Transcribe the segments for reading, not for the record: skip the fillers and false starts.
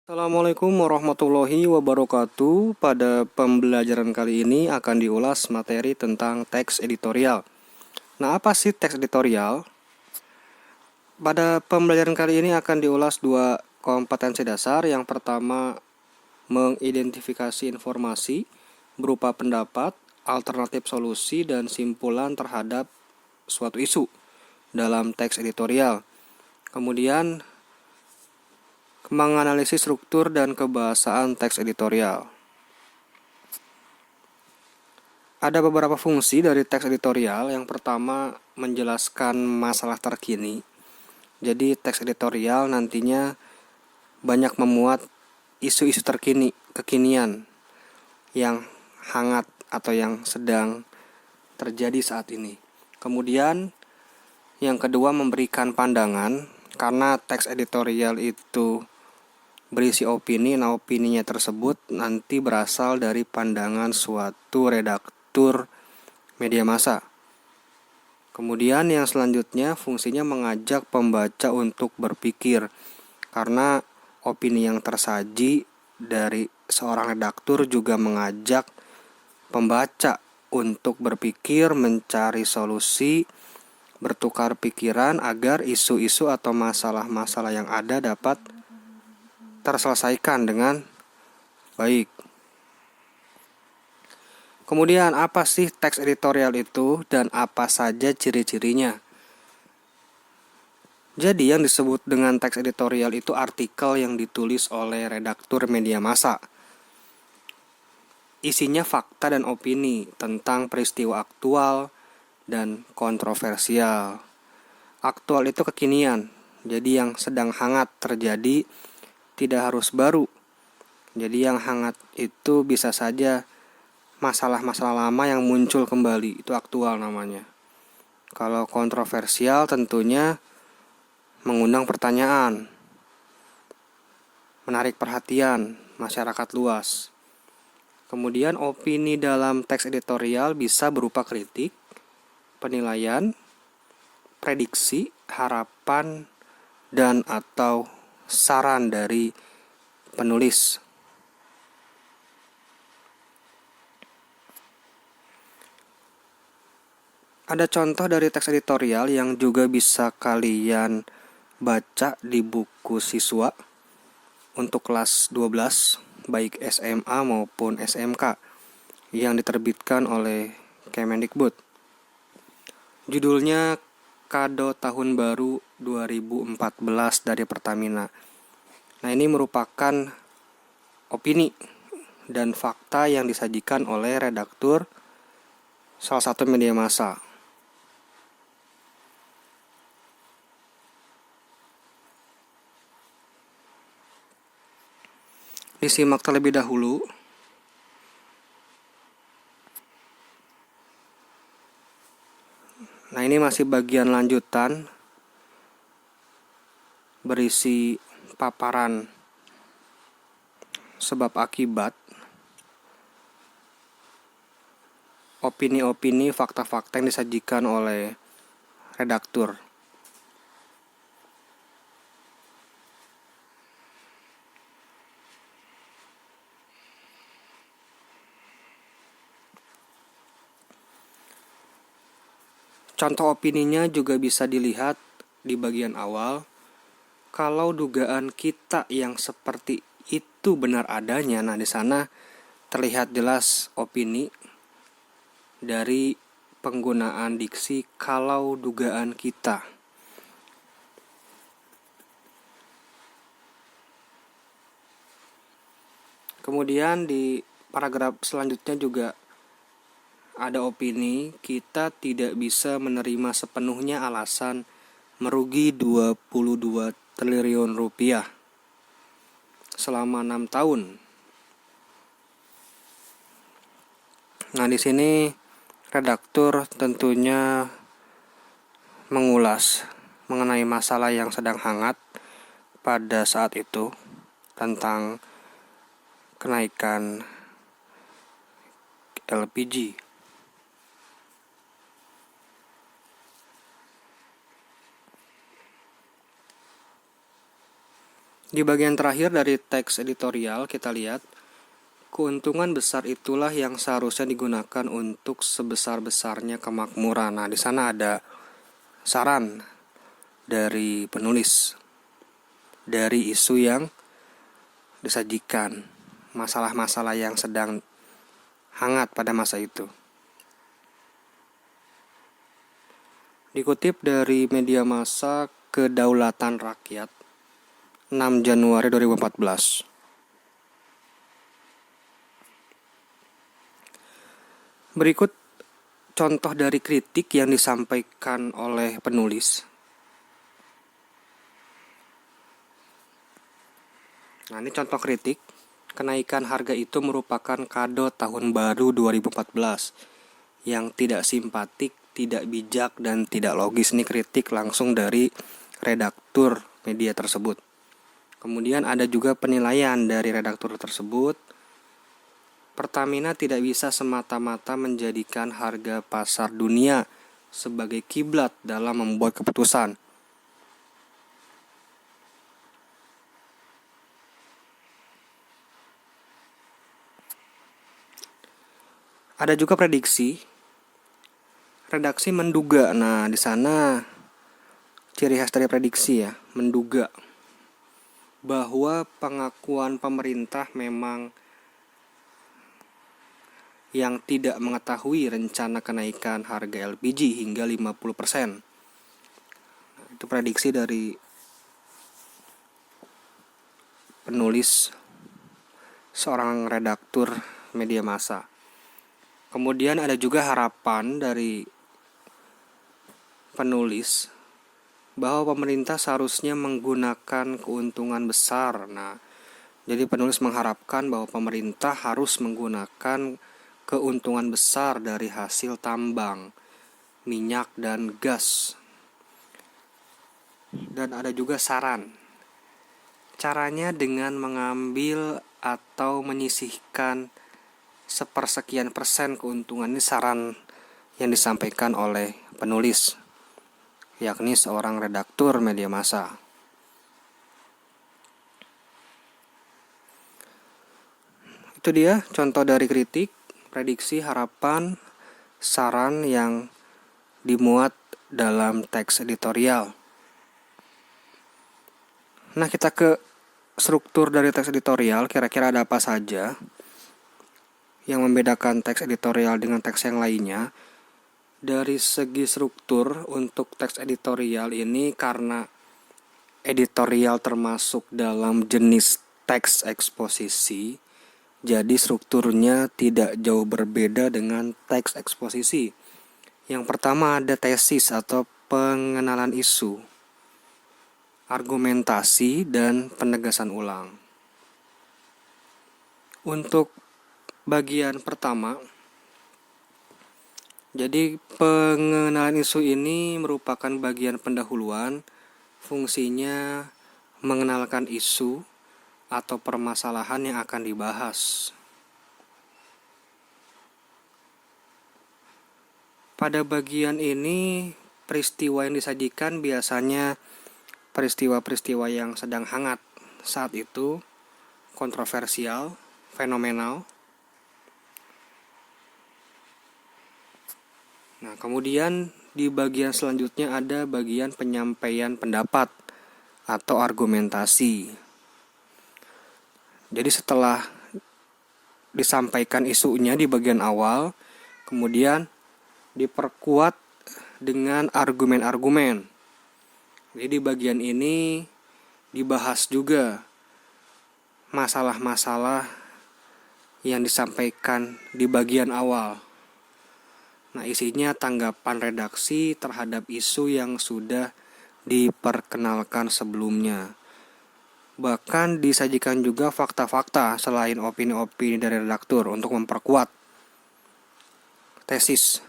Assalamualaikum warahmatullahi wabarakatuh. Pada pembelajaran kali ini akan diulas materi tentang teks editorial. Nah, apa sih teks editorial? Pada pembelajaran kali ini akan diulas dua kompetensi dasar. Yang pertama, mengidentifikasi informasi berupa pendapat, alternatif solusi, dan simpulan terhadap suatu isu dalam teks editorial. Kemudian, menganalisis struktur dan kebahasaan teks editorial. Ada beberapa fungsi dari teks editorial. Yang pertama, menjelaskan masalah terkini. Jadi teks editorial nantinya banyak memuat isu-isu kekinian yang hangat atau yang sedang terjadi saat ini. Kemudian yang kedua, memberikan pandangan, karena teks editorial itu berisi opini. Nah, opininya tersebut nanti berasal dari pandangan suatu redaktur media massa. Kemudian yang selanjutnya, fungsinya mengajak pembaca untuk berpikir, karena opini yang tersaji dari seorang redaktur juga mengajak pembaca untuk berpikir, mencari solusi, bertukar pikiran agar isu-isu atau masalah-masalah yang ada dapat terselesaikan dengan baik. Kemudian apa sih teks editorial itu dan apa saja ciri-cirinya? Jadi yang disebut dengan teks editorial itu artikel yang ditulis oleh redaktur media massa. Isinya fakta dan opini tentang peristiwa aktual dan kontroversial. Aktual itu kekinian, jadi yang sedang hangat terjadi, tidak harus baru. Jadi yang hangat itu bisa saja masalah-masalah lama yang muncul kembali, itu aktual namanya. Kalau kontroversial tentunya mengundang pertanyaan, menarik perhatian masyarakat luas. Kemudian opini dalam teks editorial bisa berupa kritik, penilaian, prediksi, harapan, dan atau saran dari penulis. Ada contoh dari teks editorial yang juga bisa kalian baca di buku siswa untuk kelas 12, baik SMA maupun SMK, yang diterbitkan oleh Kemendikbud. Judulnya Kado Tahun Baru 2014 dari Pertamina. Nah, ini merupakan opini dan fakta yang disajikan oleh redaktur salah satu media massa. Disimak terlebih dahulu. Nah, ini masih bagian lanjutan berisi paparan sebab akibat, opini-opini, fakta-fakta yang disajikan oleh redaktur. Contoh opininya juga bisa dilihat di bagian awal. Kalau dugaan kita yang seperti itu benar adanya, nah di sana terlihat jelas opini dari penggunaan diksi kalau dugaan kita. Kemudian di paragraf selanjutnya juga ada opini, kita tidak bisa menerima sepenuhnya alasan merugi 22 triliun rupiah selama 6 tahun. Nah, di sini redaktur tentunya mengulas mengenai masalah yang sedang hangat pada saat itu tentang kenaikan LPG. Di bagian terakhir dari teks editorial kita lihat, keuntungan besar itulah yang seharusnya digunakan untuk sebesar-besarnya kemakmuran. Nah, di sana ada saran dari penulis dari isu yang disajikan, masalah-masalah yang sedang hangat pada masa itu. Dikutip dari media massa Kedaulatan Rakyat 6 Januari 2014. Berikut contoh dari kritik yang disampaikan oleh penulis. Nah, ini contoh kritik. Kenaikan harga itu merupakan kado tahun baru 2014 yang tidak simpatik, tidak bijak, dan tidak logis. Ini kritik langsung dari redaktur media tersebut. Kemudian ada juga penilaian dari redaktur tersebut. Pertamina tidak bisa semata-mata menjadikan harga pasar dunia sebagai kiblat dalam membuat keputusan. Ada juga prediksi. Redaksi menduga. Nah, di sana ciri khas dari prediksi ya, menduga bahwa pengakuan pemerintah memang yang tidak mengetahui rencana kenaikan harga LPG hingga 50%. Itu prediksi dari penulis seorang redaktur media massa. Kemudian ada juga harapan dari penulis bahwa pemerintah seharusnya menggunakan keuntungan besar. Nah, jadi penulis mengharapkan bahwa pemerintah harus menggunakan keuntungan besar dari hasil tambang, minyak, dan gas. Dan ada juga saran. Caranya dengan mengambil atau menyisihkan sepersekian persen keuntungan. Ini saran yang disampaikan oleh penulis, yakni seorang redaktur media massa. Itu dia contoh dari kritik, prediksi, harapan, saran yang dimuat dalam teks editorial. Nah, kita ke struktur dari teks editorial, kira-kira ada apa saja yang membedakan teks editorial dengan teks yang lainnya. Dari segi struktur untuk teks editorial ini, karena editorial termasuk dalam jenis teks eksposisi, jadi strukturnya tidak jauh berbeda dengan teks eksposisi. Yang pertama ada tesis atau pengenalan isu, argumentasi, dan penegasan ulang. Untuk bagian pertama, jadi pengenalan isu ini merupakan bagian pendahuluan. Fungsinya mengenalkan isu atau permasalahan yang akan dibahas. Pada bagian ini, peristiwa yang disajikan biasanya peristiwa-peristiwa yang sedang hangat saat itu, kontroversial, fenomenal. Nah, kemudian di bagian selanjutnya ada bagian penyampaian pendapat atau argumentasi. Jadi setelah disampaikan isunya di bagian awal, kemudian diperkuat dengan argumen-argumen. Jadi di bagian ini dibahas juga masalah-masalah yang disampaikan di bagian awal. Nah, isinya tanggapan redaksi terhadap isu yang sudah diperkenalkan sebelumnya. Bahkan disajikan juga fakta-fakta selain opini-opini dari redaktur untuk memperkuat tesis.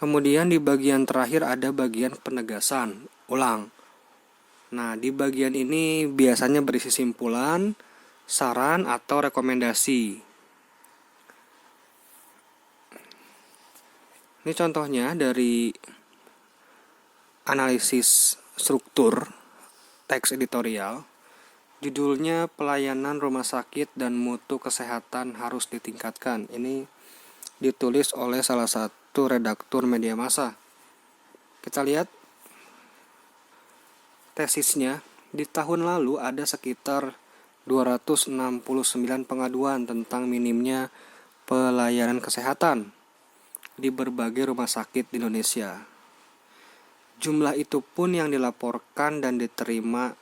Kemudian di bagian terakhir ada bagian penegasan ulang. Nah, di bagian ini biasanya berisi simpulan, saran, atau rekomendasi. Ini contohnya dari analisis struktur teks editorial. Judulnya pelayanan rumah sakit dan mutu kesehatan harus ditingkatkan. Ini ditulis oleh salah satu redaktur media massa. Kita lihat tesisnya. Di tahun lalu ada sekitar 269 pengaduan tentang minimnya pelayanan kesehatan di berbagai rumah sakit di Indonesia. Jumlah itu pun yang dilaporkan dan diterima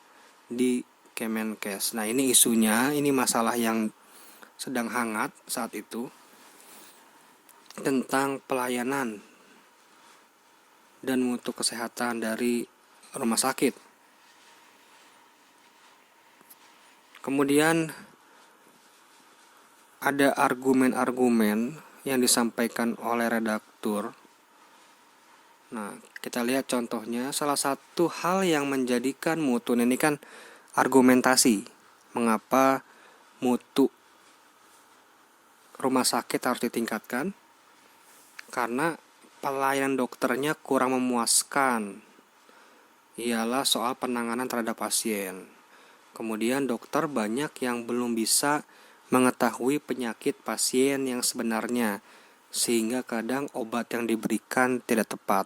di Kemenkes. Nah, ini isunya, ini masalah yang sedang hangat saat itu tentang pelayanan dan mutu kesehatan dari rumah sakit. Kemudian ada argumen-argumen yang disampaikan oleh redaktur. Nah, kita lihat contohnya. Salah satu hal yang menjadikan mutu ini kan argumentasi. Mengapa mutu rumah sakit harus ditingkatkan? Karena pelayanan dokternya kurang memuaskan. Ialah soal penanganan terhadap pasien. Kemudian dokter banyak yang belum bisa mengetahui penyakit pasien yang sebenarnya, sehingga kadang obat yang diberikan tidak tepat.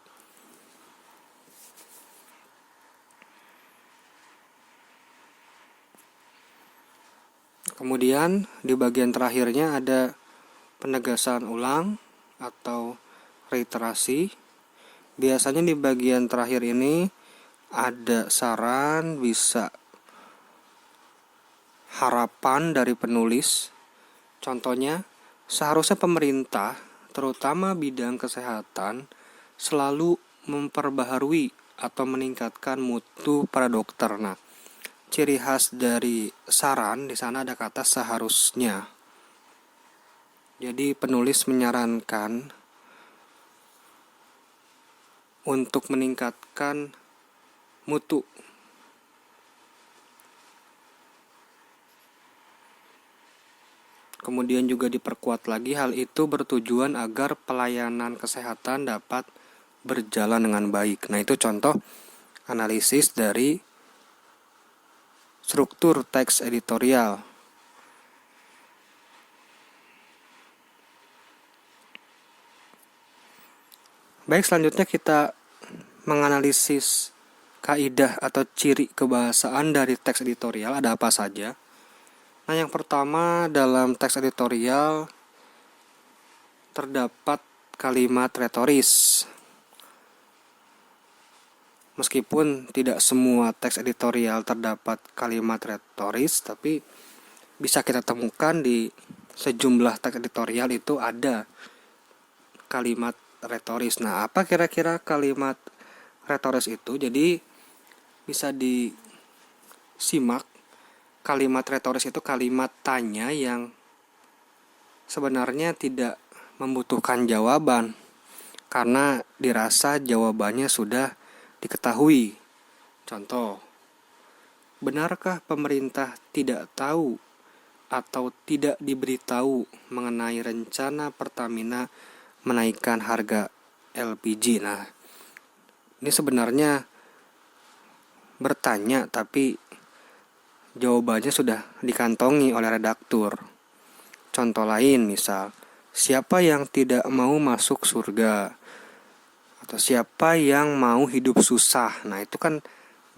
Kemudian di bagian terakhirnya ada penegasan ulang atau reiterasi. Biasanya di bagian terakhir ini ada saran, bisa harapan dari penulis. Contohnya, seharusnya pemerintah, terutama bidang kesehatan, selalu memperbaharui atau meningkatkan mutu para dokter. Nah, ciri khas dari saran di sana ada kata seharusnya. Jadi penulis menyarankan untuk meningkatkan mutu. Kemudian juga diperkuat lagi, hal itu bertujuan agar pelayanan kesehatan dapat berjalan dengan baik. Nah, itu contoh analisis dari struktur teks editorial. Baik, selanjutnya kita menganalisis kaidah atau ciri kebahasaan dari teks editorial. Ada apa saja? Nah, yang pertama, dalam teks editorial terdapat kalimat retoris. Meskipun tidak semua teks editorial terdapat kalimat retoris, tapi bisa kita temukan di sejumlah teks editorial itu ada kalimat retoris. Nah, apa kira-kira kalimat retoris itu? Jadi bisa disimak, kalimat retoris itu kalimat tanya yang sebenarnya tidak membutuhkan jawaban karena dirasa jawabannya sudah diketahui. Contoh, benarkah pemerintah tidak tahu atau tidak diberitahu mengenai rencana Pertamina menaikkan harga LPG? Nah, ini sebenarnya bertanya tapi jawabannya sudah dikantongi oleh redaktur. Contoh lain misal, siapa yang tidak mau masuk surga? Atau siapa yang mau hidup susah? Nah, itu kan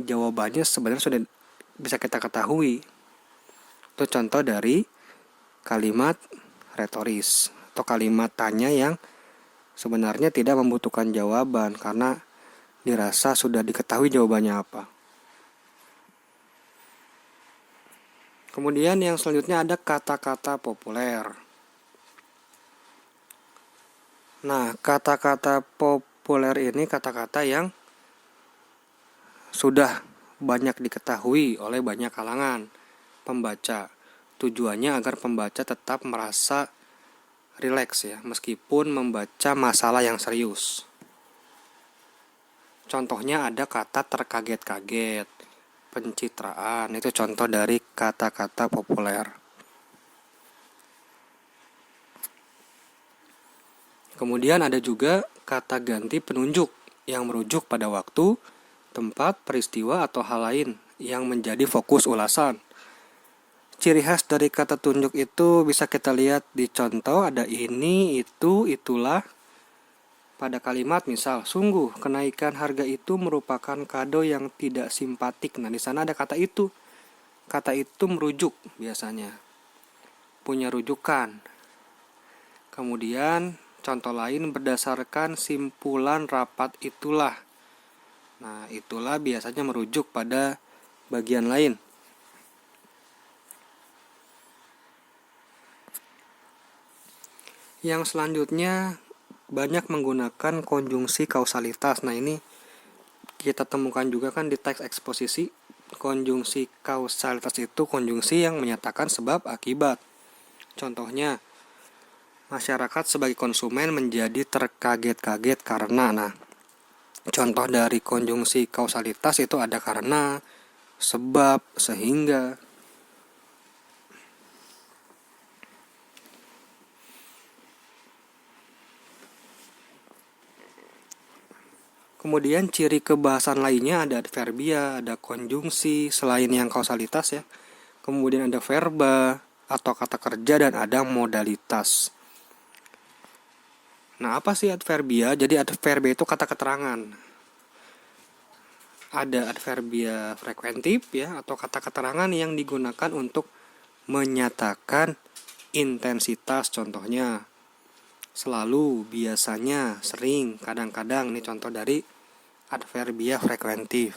jawabannya sebenarnya sudah bisa kita ketahui. Itu contoh dari kalimat retoris atau kalimat tanya yang sebenarnya tidak membutuhkan jawaban karena dirasa sudah diketahui jawabannya apa. Kemudian yang selanjutnya ada kata-kata populer. Nah, kata-kata populer ini kata-kata yang sudah banyak diketahui oleh banyak kalangan pembaca. Tujuannya agar pembaca tetap merasa rileks ya, meskipun membaca masalah yang serius. Contohnya ada kata terkaget-kaget, pencitraan, itu contoh dari kata-kata populer. Kemudian ada juga kata ganti penunjuk yang merujuk pada waktu, tempat, peristiwa, atau hal lain yang menjadi fokus ulasan. Ciri khas dari kata tunjuk itu bisa kita lihat di contoh, ada ini, itu, itulah. Pada kalimat misal, sungguh kenaikan harga itu merupakan kado yang tidak simpatik. Nah, di sana ada kata itu. Kata itu merujuk biasanya, punya rujukan. Kemudian contoh lain, berdasarkan simpulan rapat itulah. Nah, itulah biasanya merujuk pada bagian lain. Yang selanjutnya banyak menggunakan konjungsi kausalitas. Nah, ini kita temukan juga kan di teks eksposisi. Konjungsi kausalitas itu konjungsi yang menyatakan sebab akibat. Contohnya, masyarakat sebagai konsumen menjadi terkaget-kaget karena. Nah, contoh dari konjungsi kausalitas itu ada karena, sebab, sehingga. Kemudian ciri kebahasan lainnya ada adverbia, ada konjungsi selain yang kausalitas ya. Kemudian ada verba atau kata kerja dan ada modalitas. Nah, apa sih adverbia? Jadi adverbia itu kata keterangan. Ada adverbia frekuentif ya atau kata keterangan yang digunakan untuk menyatakan intensitas, contohnya selalu, biasanya, sering, kadang-kadang. Ini contoh dari adverbia frekuentif.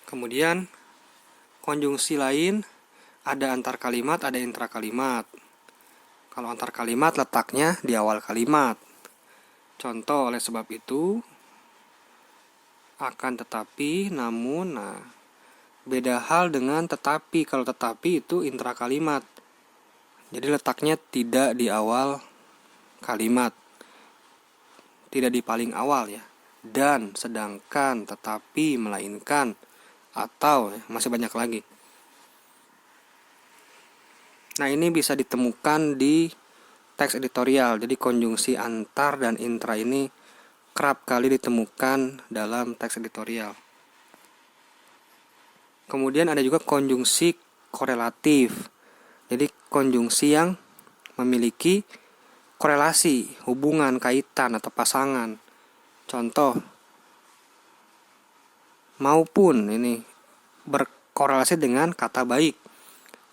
Kemudian konjungsi lain ada antar kalimat, ada intra kalimat. Kalau antar kalimat letaknya di awal kalimat. Contoh, oleh sebab itu, akan tetapi, namun. Nah, beda hal dengan tetapi. Kalau tetapi itu intra kalimat. Jadi letaknya tidak di awal kalimat, tidak di paling awal ya. Dan, sedangkan, tetapi, melainkan, atau masih banyak lagi. Nah, ini bisa ditemukan di teks editorial. Jadi konjungsi antar dan intra ini kerap kali ditemukan dalam teks editorial. Kemudian ada juga konjungsi korelatif. Jadi konjungsi yang memiliki korelasi, hubungan, kaitan, atau pasangan. Contoh, maupun ini berkorelasi dengan kata baik.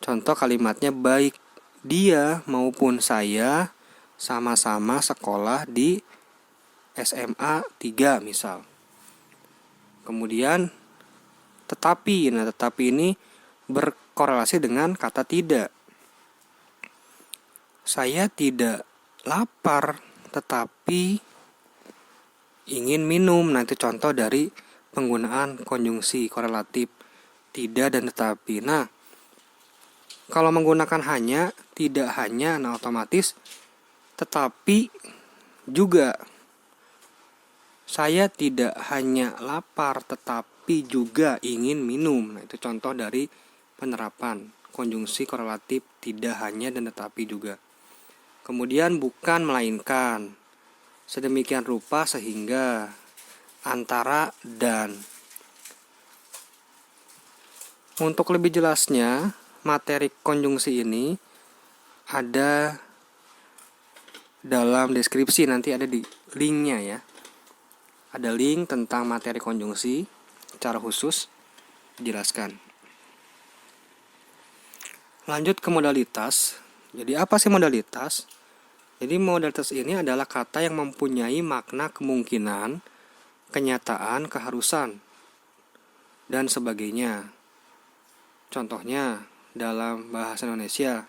Contoh kalimatnya, baik dia maupun saya sama-sama sekolah di SMA 3 misal. Kemudian tetapi. Nah, tetapi ini berkorelasi dengan kata tidak. Saya tidak lapar tetapi ingin minum. Nah, itu contoh dari penggunaan konjungsi korelatif tidak dan tetapi. Nah, kalau menggunakan hanya, tidak hanya, nah otomatis tetapi juga. Saya tidak hanya lapar tetapi juga ingin minum. Nah, itu contoh dari penerapan konjungsi korelatif tidak hanya dan tetapi juga. Kemudian bukan melainkan, sedemikian rupa sehingga, antara, dan. Untuk lebih jelasnya, materi konjungsi ini ada dalam deskripsi, nanti ada di linknya ya. Ada link tentang materi konjungsi secara khusus dijelaskan. Lanjut ke modalitas. Jadi apa sih modalitas? Jadi modalitas ini adalah kata yang mempunyai makna kemungkinan, kenyataan, keharusan, dan sebagainya. Contohnya dalam bahasa Indonesia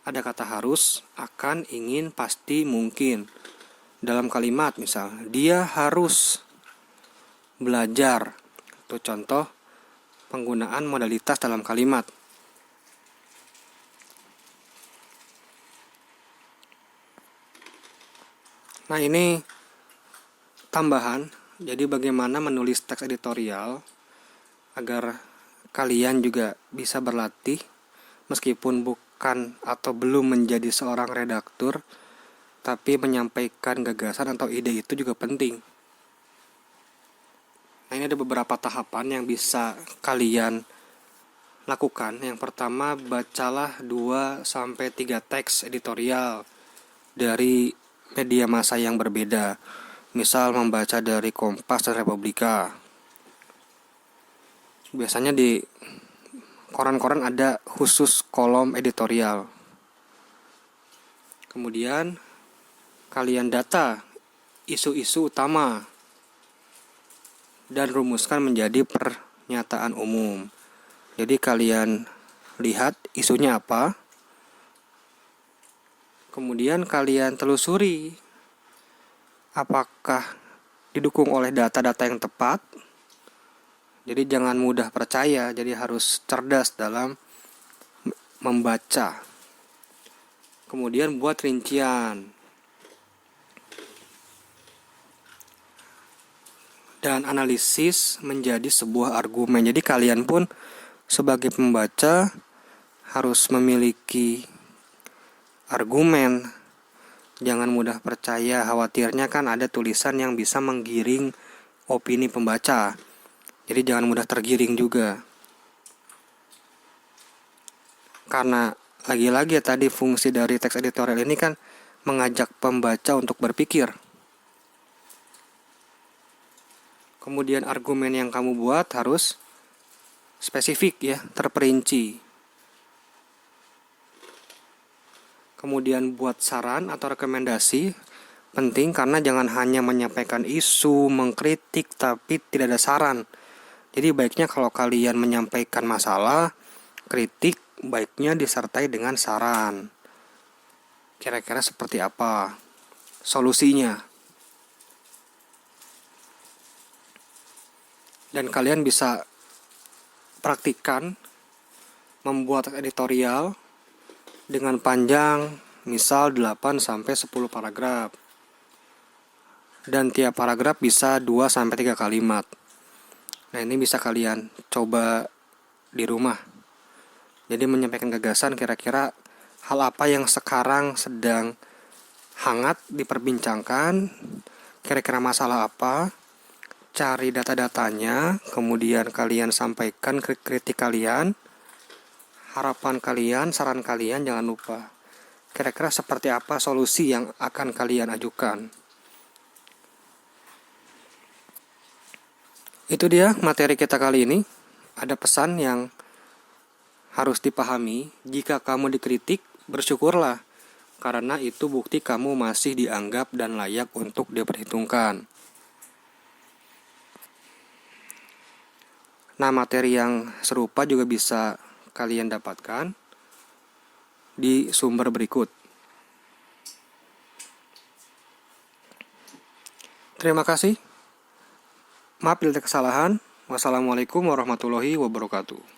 ada kata harus, akan, ingin, pasti, mungkin. Dalam kalimat misal, dia harus belajar. Itu contoh penggunaan modalitas dalam kalimat. Nah, ini tambahan. Jadi bagaimana menulis teks editorial agar kalian juga bisa berlatih meskipun bukan atau belum menjadi seorang redaktur, tapi menyampaikan gagasan atau ide itu juga penting. Ini ada beberapa tahapan yang bisa kalian lakukan. Yang pertama, bacalah 2-3 teks editorial dari media massa yang berbeda. Misal membaca dari Kompas dan Republika. Biasanya di koran-koran ada khusus kolom editorial. Kemudian kalian data isu-isu utama dan rumuskan menjadi pernyataan umum. Jadi kalian lihat isunya apa, kemudian kalian telusuri apakah didukung oleh data-data yang tepat. Jadi jangan mudah percaya, jadi harus cerdas dalam membaca. Kemudian buat rincian. Dan analisis menjadi sebuah argumen. Jadi kalian pun sebagai pembaca harus memiliki argumen. Jangan mudah percaya, khawatirnya kan ada tulisan yang bisa menggiring opini pembaca. Jadi jangan mudah tergiring juga. Karena lagi-lagi tadi fungsi dari teks editorial ini kan mengajak pembaca untuk berpikir. Kemudian argumen yang kamu buat harus spesifik ya, terperinci. Kemudian buat saran atau rekomendasi, penting karena jangan hanya menyampaikan isu, mengkritik, tapi tidak ada saran. Jadi baiknya kalau kalian menyampaikan masalah, kritik, baiknya disertai dengan saran. Kira-kira seperti apa solusinya. Dan kalian bisa praktikkan membuat editorial dengan panjang misal 8-10 paragraf. Dan tiap paragraf bisa 2-3 kalimat. Nah, ini bisa kalian coba di rumah. Jadi menyampaikan gagasan kira-kira hal apa yang sekarang sedang hangat diperbincangkan, kira-kira masalah apa, cari data-datanya, kemudian kalian sampaikan kritik kalian, harapan kalian, saran kalian, jangan lupa. Kira-kira seperti apa solusi yang akan kalian ajukan. Itu dia materi kita kali ini. Ada pesan yang harus dipahami. Jika kamu dikritik, bersyukurlah. Karena itu bukti kamu masih dianggap dan layak untuk diperhitungkan. Nah, materi yang serupa juga bisa kalian dapatkan di sumber berikut. Terima kasih. Maaf bila ada kesalahan. Wassalamualaikum warahmatullahi wabarakatuh.